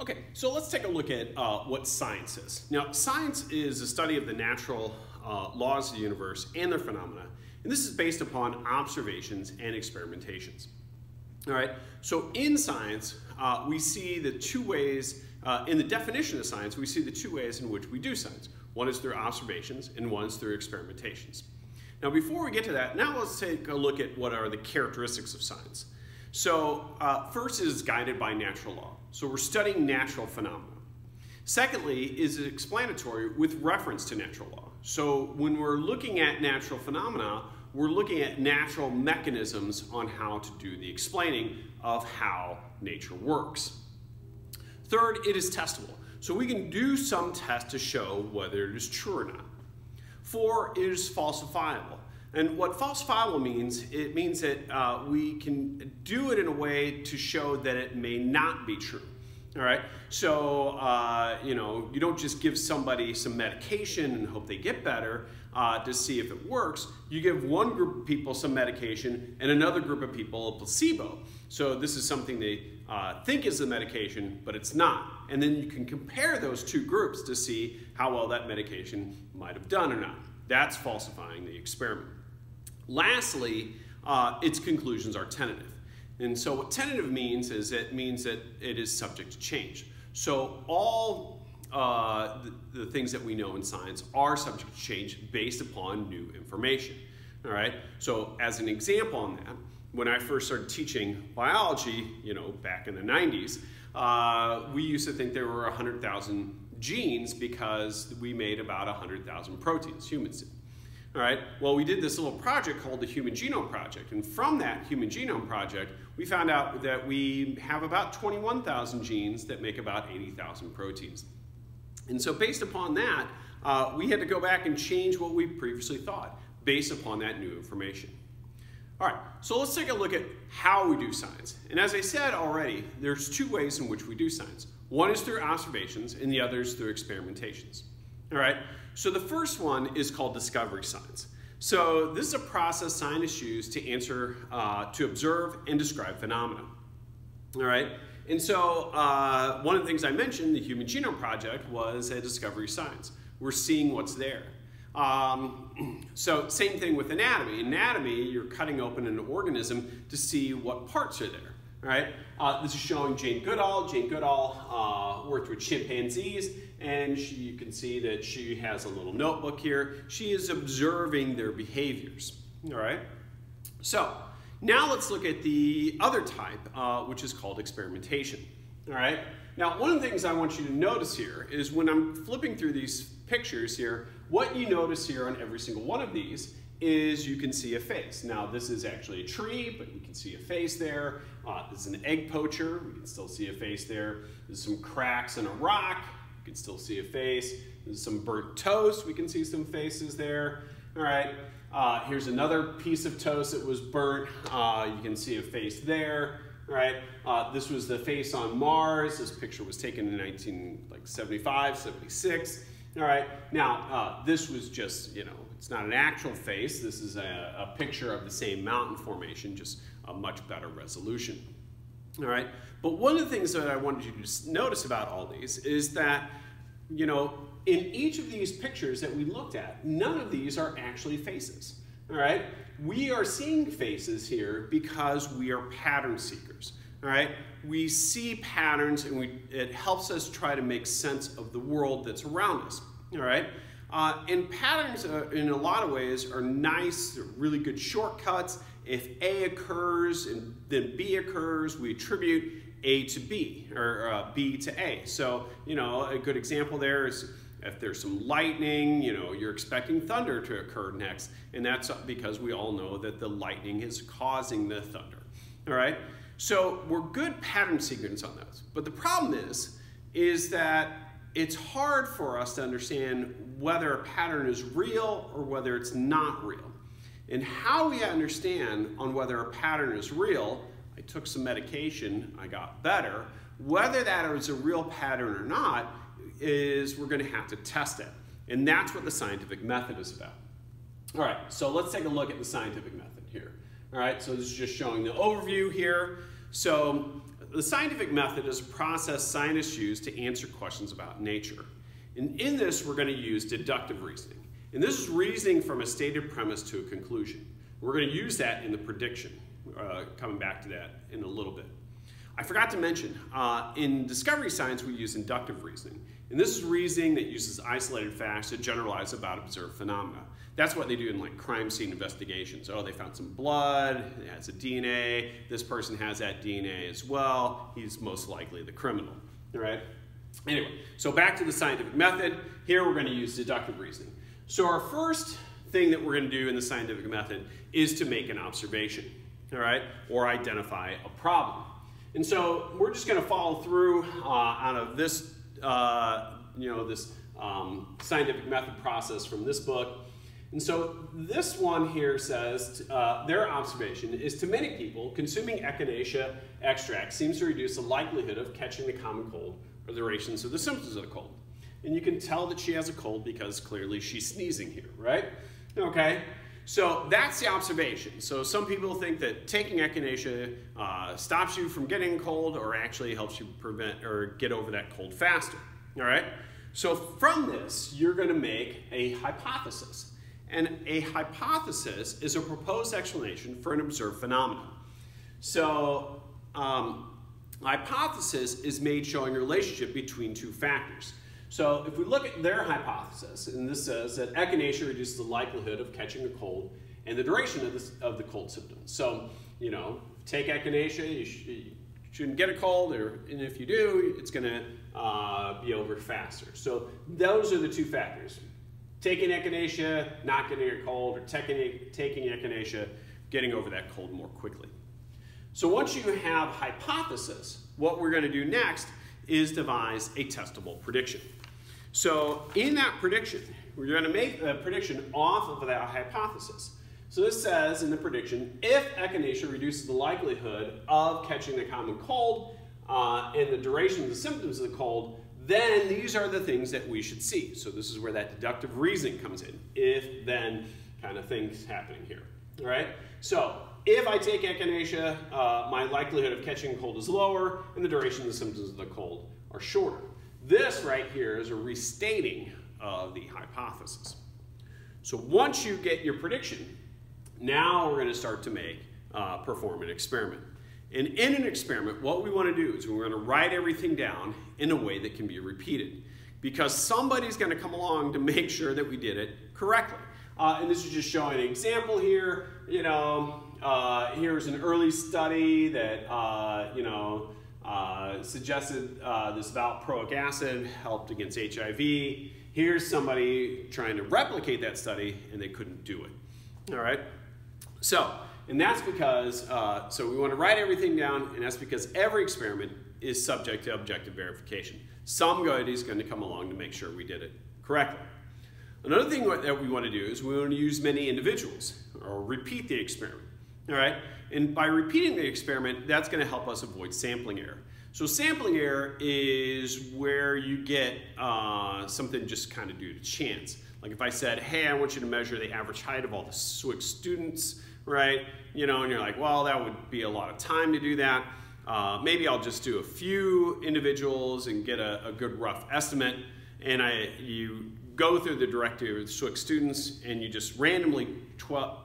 Okay, so let's take a look at what science is. Now, science is a study of the natural laws of the universe and their phenomena, and this is based upon observations and experimentations. All right, so in science, we see the two ways, in the definition of science, we see the two ways in which we do science. One is through observations, and one is through experimentations. Now, before we get to that, now let's take a look at what are the characteristics of science. So first is guided by natural law. So we're studying natural phenomena. Secondly is explanatory with reference to natural law. So when we're looking at natural phenomena, we're looking at natural mechanisms on how to do the explaining of how nature works. Third, it is testable. So we can do some tests to show whether it is true or not. Four, it is falsifiable. And what falsifiable means, it means that we can do it in a way to show that it may not be true. All right, so you don't just give somebody some medication and hope they get better to see if it works. You give one group of people some medication and another group of people a placebo. So this is something they think is a medication, but it's not. And then you can compare those two groups to see how well that medication might have done or not. That's falsifying the experiment. Lastly, its conclusions are tentative. And so what tentative means is it means that it is subject to change. So all the things that we know in science are subject to change based upon new information. All right. So as an example on that, when I first started teaching biology, back in the 90s, we used to think there were 100,000 genes because we made about 100,000 proteins, humans did. All right, well, we did this little project called the Human Genome Project, and from that Human Genome Project, we found out that we have about 21,000 genes that make about 80,000 proteins. And so based upon that, we had to go back and change what we previously thought based upon that new information. All right, so let's take a look at how we do science. And as I said already, there's two ways in which we do science. One is through observations, and the other is through experimentations. All right, so the first one is called discovery science. So this is a process scientists use to to observe and describe phenomena. All right, and so one of the things I mentioned, the Human Genome Project, was a discovery science. We're seeing what's there. So same thing with anatomy. Anatomy, you're cutting open an organism to see what parts are there. All right, this is showing Jane Goodall. Jane Goodall worked with chimpanzees, and you can see that she has a little notebook here. She is observing their behaviors. All right, so now let's look at the other type, which is called experimentation. All right, now one of the things I want you to notice here is when I'm flipping through these pictures here, what you notice here on every single one of these is you can see a face. Now this is actually a tree, but you can see a face there. This is an egg poacher, we can still see a face there. There's some cracks in a rock, you can still see a face. There's some burnt toast, we can see some faces there. All right, here's another piece of toast that was burnt. You can see a face there. All right, this was the face on Mars. This picture was taken in 1975, 76. All right, now this was just, it's not an actual face. This is a picture of the same mountain formation, just a much better resolution. All right, but one of the things that I wanted you to notice about all these is that, in each of these pictures that we looked at, none of these are actually faces. All right, we are seeing faces here because we are pattern seekers. All right, we see patterns and it helps us try to make sense of the world that's around us. All right, and patterns in a lot of ways are nice, they're really good shortcuts. If A occurs and then B occurs, we attribute A to B or B to A. So, a good example there is if there's some lightning, you're expecting thunder to occur next, and that's because we all know that the lightning is causing the thunder. All right, so we're good pattern seekers on those. But the problem is that it's hard for us to understand whether a pattern is real or whether it's not real. And how we understand on whether a pattern is real, I took some medication, I got better. Whether that is a real pattern or not is we're going to have to test it. And that's what the scientific method is about. All right, so let's take a look at the scientific method here. All right, so this is just showing the overview here. So the scientific method is a process scientists use to answer questions about nature. And in this, we're going to use deductive reasoning. And this is reasoning from a stated premise to a conclusion. We're going to use that in the prediction, coming back to that in a little bit. I forgot to mention, in discovery science, we use inductive reasoning. And this is reasoning that uses isolated facts to generalize about observed phenomena. That's what they do in like crime scene investigations. Oh, they found some blood, it has a DNA, this person has that DNA as well, he's most likely the criminal, all right? Anyway, so back to the scientific method. Here we're going to use deductive reasoning. So our first thing that we're going to do in the scientific method is to make an observation, all right, or identify a problem. And so we're just going to follow through out of this, this scientific method process from this book. And so this one here says their observation is to many people, consuming echinacea extract seems to reduce the likelihood of catching the common cold or the durations of the symptoms of the cold. And you can tell that she has a cold because clearly she's sneezing here, right? Okay, so that's the observation. So some people think that taking echinacea stops you from getting a cold or actually helps you prevent or get over that cold faster, all right? So from this, you're going to make a hypothesis. And a hypothesis is a proposed explanation for an observed phenomenon. So hypothesis is made showing a relationship between two factors. So if we look at their hypothesis, and this says that echinacea reduces the likelihood of catching a cold and the duration of the cold symptoms. So, take echinacea, you shouldn't get a cold, and if you do, it's going to be over faster. So those are the two factors. Taking echinacea, not getting a cold, or taking echinacea, getting over that cold more quickly. So once you have hypothesis, what we're going to do next is devise a testable prediction. So in that prediction, we're going to make a prediction off of that hypothesis. So this says in the prediction, if echinacea reduces the likelihood of catching the common cold and the duration of the symptoms of the cold, then these are the things that we should see. So this is where that deductive reasoning comes in, if then kind of things happening here, all right? So if I take echinacea, my likelihood of catching a cold is lower and the duration of the symptoms of the cold are shorter. This right here is a restating of the hypothesis. So once you get your prediction, now we're going to start to perform an experiment. And in an experiment, what we want to do is we're going to write everything down in a way that can be repeated, because somebody's going to come along to make sure that we did it correctly. And this is just showing an example here. Here's an early study that suggested this valproic acid helped against HIV. Here's somebody trying to replicate that study, and they couldn't do it. All right. And that's because, so we want to write everything down, and that's because every experiment is subject to objective verification. Somebody's going to come along to make sure we did it correctly. Another thing that we want to do is we want to use many individuals, or repeat the experiment, all right? And by repeating the experiment, that's going to help us avoid sampling error. So sampling error is where you get something just kind of due to chance. Like if I said, hey, I want you to measure the average height of all the SWIC students, right? And you're like, well, that would be a lot of time to do that. Maybe I'll just do a few individuals and get a good rough estimate. And you go through the directory of SWIC students and you just randomly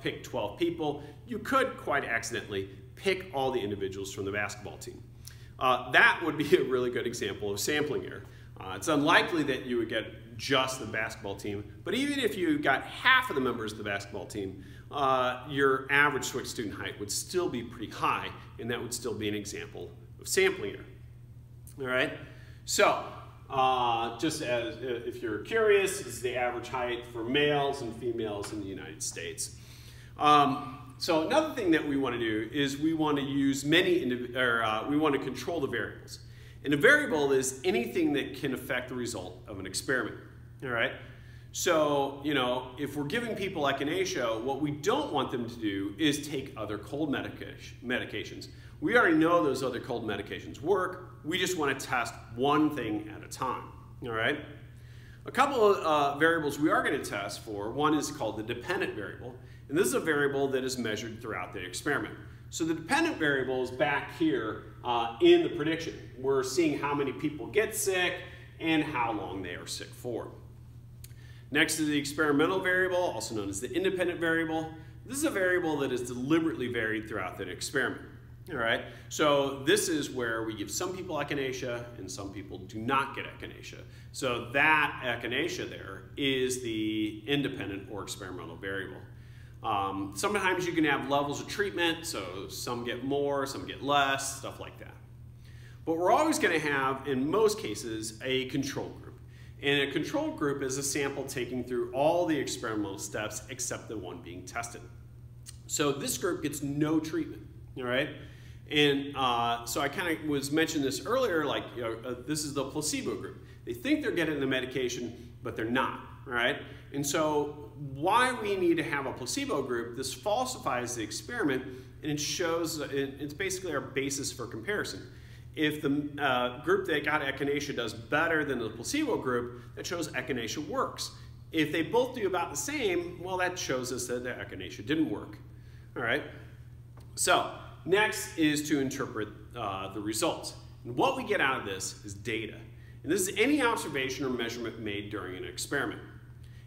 pick 12 people. You could quite accidentally pick all the individuals from the basketball team. That would be a really good example of sampling error. It's unlikely that you would get just the basketball team, but even if you got half of the members of the basketball team, your average SWIC student height would still be pretty high, and that would still be an example of sampling error. All right? So, just as if you're curious, this is the average height for males and females in the United States. So another thing that we want to do is we want to use we want to control the variables. And a variable is anything that can affect the result of an experiment, all right? So, if we're giving people echinacea, what we don't want them to do is take other cold medications. We already know those other cold medications work. We just want to test one thing at a time, all right? A couple of variables we are going to test for. One is called the dependent variable, and this is a variable that is measured throughout the experiment. So the dependent variable is back here in the prediction. We're seeing how many people get sick and how long they are sick for. Next is the experimental variable, also known as the independent variable. This is a variable that is deliberately varied throughout the experiment. All right, so this is where we give some people echinacea and some people do not get echinacea. So that echinacea there is the independent or experimental variable. Sometimes you can have levels of treatment, so some get more, some get less, stuff like that. But we're always going to have, in most cases, a control group. And a control group is a sample taken through all the experimental steps except the one being tested. So this group gets no treatment, all right? And so I kind of was mentioning this earlier, like this is the placebo group. They think they're getting the medication, but they're not, all right? And so why we need to have a placebo group, this falsifies the experiment, and it shows, it's basically our basis for comparison. If the group that got echinacea does better than the placebo group, that shows echinacea works. If they both do about the same, well, that shows us that the echinacea didn't work. All right? So next is to interpret the results. And what we get out of this is data. And this is any observation or measurement made during an experiment.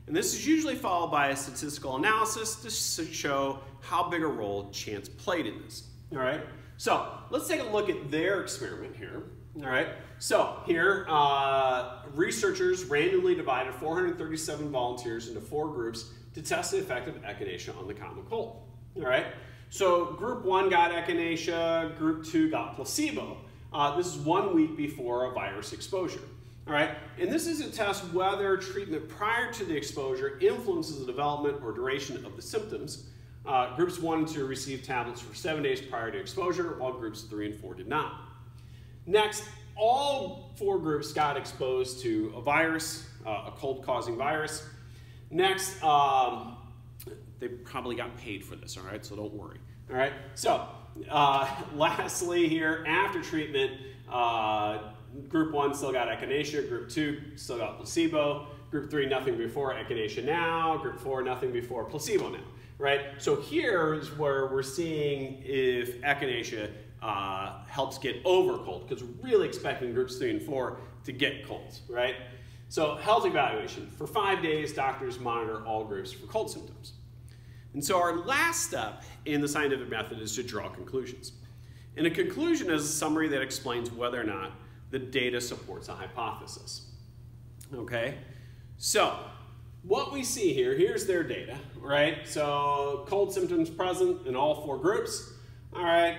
And this is usually followed by a statistical analysis to show how big a role chance played in this. All right? So let's take a look at their experiment here. All right. So here, researchers randomly divided 437 volunteers into 4 groups to test the effect of echinacea on the common cold. All right. So group 1 got echinacea, group 2 got placebo. This is 1 week before a virus exposure. All right. And this is to test whether treatment prior to the exposure influences the development or duration of the symptoms. Groups 1 and 2 received tablets for 7 days prior to exposure, while groups 3 and 4 did not. Next, all 4 groups got exposed to a virus, a cold-causing virus. Next, they probably got paid for this, all right, so don't worry. All right, so lastly here, after treatment, group 1 still got echinacea, group 2 still got placebo, group 3 nothing before, echinacea now, group 4 nothing before, placebo now. Right? So here is where we're seeing if echinacea helps get over cold, because we're really expecting groups 3 and 4 to get colds, right? So health evaluation. For 5 days, doctors monitor all groups for cold symptoms. And so our last step in the scientific method is to draw conclusions. And a conclusion is a summary that explains whether or not the data supports a hypothesis. Okay? So what we see here, here's their data, right? So cold symptoms present in all 4 groups, all right?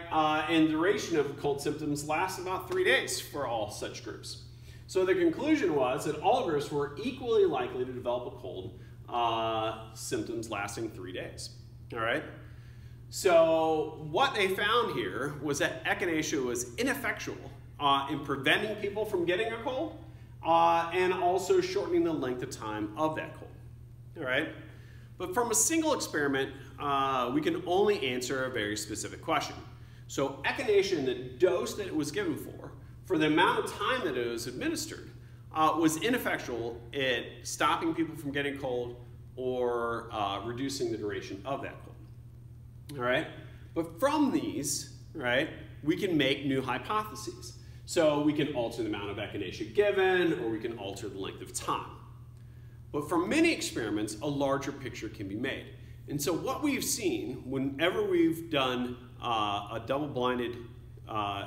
And duration of cold symptoms lasts about 3 days for all such groups. So the conclusion was that all groups were equally likely to develop a cold symptoms lasting 3 days, all right? So what they found here was that echinacea was ineffectual in preventing people from getting a cold and also shortening the length of time of that cold. All right, but from a single experiment, we can only answer a very specific question. So echinacea, in the dose that it was given for the amount of time that it was administered, was ineffectual at stopping people from getting cold or reducing the duration of that cold. All right, but from these, right, we can make new hypotheses. So we can alter the amount of echinacea given, or we can alter the length of time. But from many experiments, a larger picture can be made. And so what we've seen, whenever we've done a double-blinded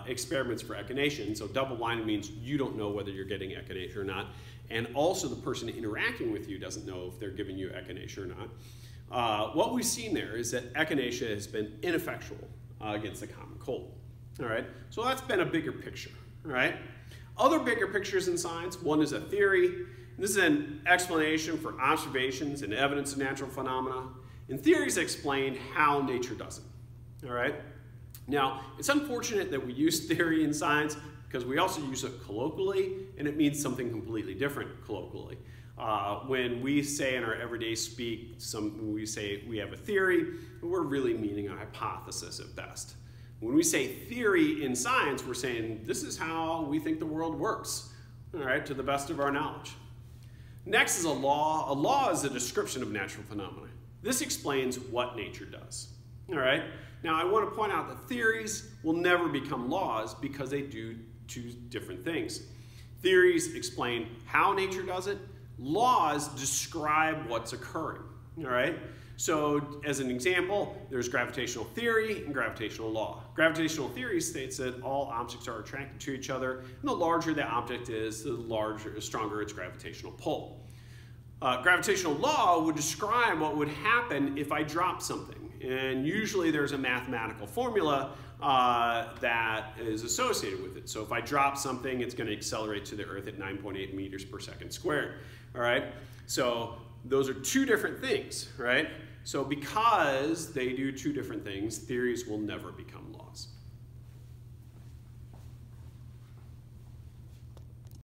experiments for echinacea, and so double-blinded means you don't know whether you're getting echinacea or not, and also the person interacting with you doesn't know if they're giving you echinacea or not. What we've seen there is that echinacea has been ineffectual against the common cold. All right, so that's been a bigger picture. All right, other bigger pictures in science, one is a theory. This is an explanation for observations and evidence of natural phenomena. And theories explain how nature does it. All right? Now, it's unfortunate that we use theory in science because we also use it colloquially, and it means something completely different colloquially. When we say in our everyday speak, when we say we have a theory, we're really meaning a hypothesis at best. When we say theory in science, we're saying this is how we think the world works, all right, to the best of our knowledge. Next is a law. A law is a description of natural phenomena. This explains what nature does. All right? Now, I want to point out that theories will never become laws because they do two different things. Theories explain how nature does it. Laws describe what's occurring, all right? So, as an example, there's gravitational theory and gravitational law. Gravitational theory states that all objects are attracted to each other, and the larger the object is, the stronger its gravitational pull. Gravitational law would describe what would happen if I drop something. And usually there's a mathematical formula that is associated with it. So if I drop something, it's going to accelerate to the Earth at 9.8 meters per second squared. All right? So those are two different things, right? So because they do two different things, theories will never become laws.